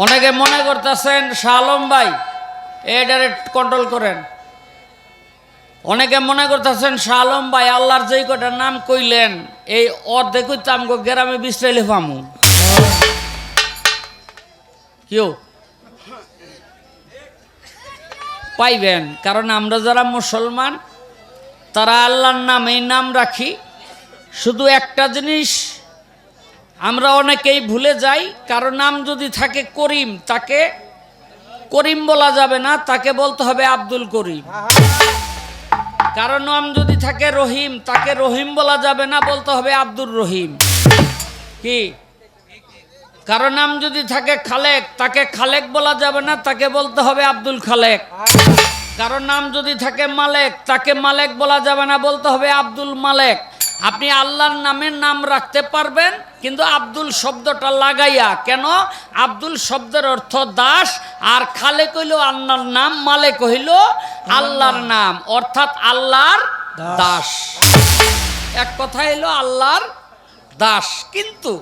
অনেকে মনে করতেছেন শাহ আলম ভাই এটারে কন্ট্রোল করেন। অনেকে মনে করতেছেন শাহ আলম ভাই আল্লাহর যেই কটার নাম কইলেন এই অর্ধেক আমগো গ্রামে বিশ্রাইলে পামু কেউ পাইবেন, কারণ আমরা যারা মুসলমান তারা আল্লাহর নাম এই নাম রাখি। শুধু একটা জিনিস আমরা অনেকেই ভুলে যাই, কারো নাম যদি থাকে করিম তাকে করিম বলা যাবে না, তাকে বলতে হবে আব্দুল করিম। কারো নাম যদি থাকে রহিম তাকে রহিম বলা যাবে না, বলতে হবে আব্দুর রহিম। কি কারো নাম যদি থাকে খালেক তাকে খালেক বলা যাবে না, তাকে বলতে হবে আব্দুল খালেক। কারো নাম যদি থাকে মালেক তাকে মালেক বলা যাবে না, বলতে হবে আব্দুল মালেক। আপনি আল্লাহর নামের নাম রাখতে পারবেন, কিন্তু আব্দুল শব্দটা লাগাইয়া। কেন? আব্দুল শব্দের অর্থ দাস, আর খালেক হইল আল্লাহর নাম, মালেক হইল আল্লাহর নাম, অর্থাৎ আল্লাহর দাস। এক কথা হইল আল্লাহর দাস। কিন্তু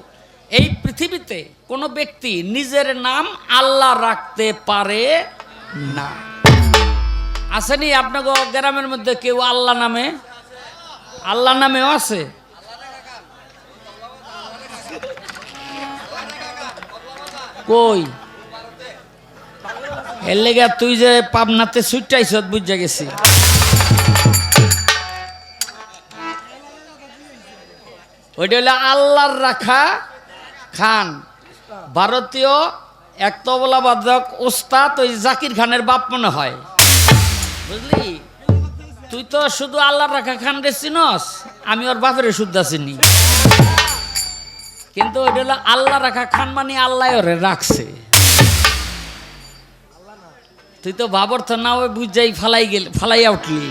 এই পৃথিবীতে কোনো ব্যক্তি নিজের নাম আল্লাহ রাখতে পারে না। আসেনি আপনাকে গ্রামের মধ্যে কেউ আল্লাহ নামে? আল্লাহ নামেও আছে। কই এর লেগে তুই যে পাবনাতে ছুটাইছ বুঝা গেছি। ওইটা হলো আল্লাহর রাখা খান। ভারতীয় এক তবলা বাদক ওস্তাদ ওই জাকির খানের বাপ মনে হয়, বুঝলি? তুই তো শুধু আল্লাহর রাখা খান রে চিনস, আমি ওর বাপের শুদ্ধ চিনি। কিন্তু ওইটা হলো আল্লাহ রাখা খান, মানে আল্লাহ ওরে রাখছে। তুই তো বাবর তো না ওই বুঝাই ফালাইয়া উঠলি।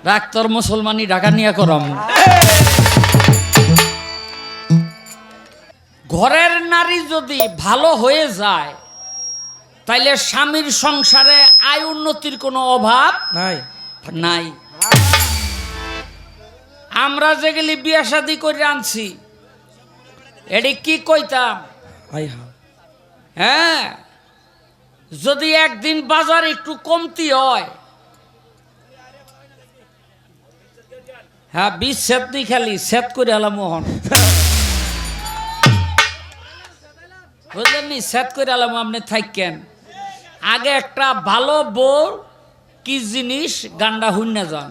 রাখ তোর মুসলমানি ঢাকা নিয়ে করম। ঘরের নারী যদি ভালো হয়ে যায় তাইলে স্বামীর সংসারে আয় উন্নতির কোনো অভাব নাই। আমরা যেগুলি বিয়া শাদি করে আনছি এটি কি কইতাম? হ্যাঁ, যদি একদিন বাজার একটু কমতি হয়, হ্যাঁ বিষ সেত নি খালি সেত করে আলাম মোহন, বুঝলেন নি? সেট করে আলাম আপনি থাকেন। আগে একটা ভালো বউ কি জিনিস গান্ডা হুন্না যান।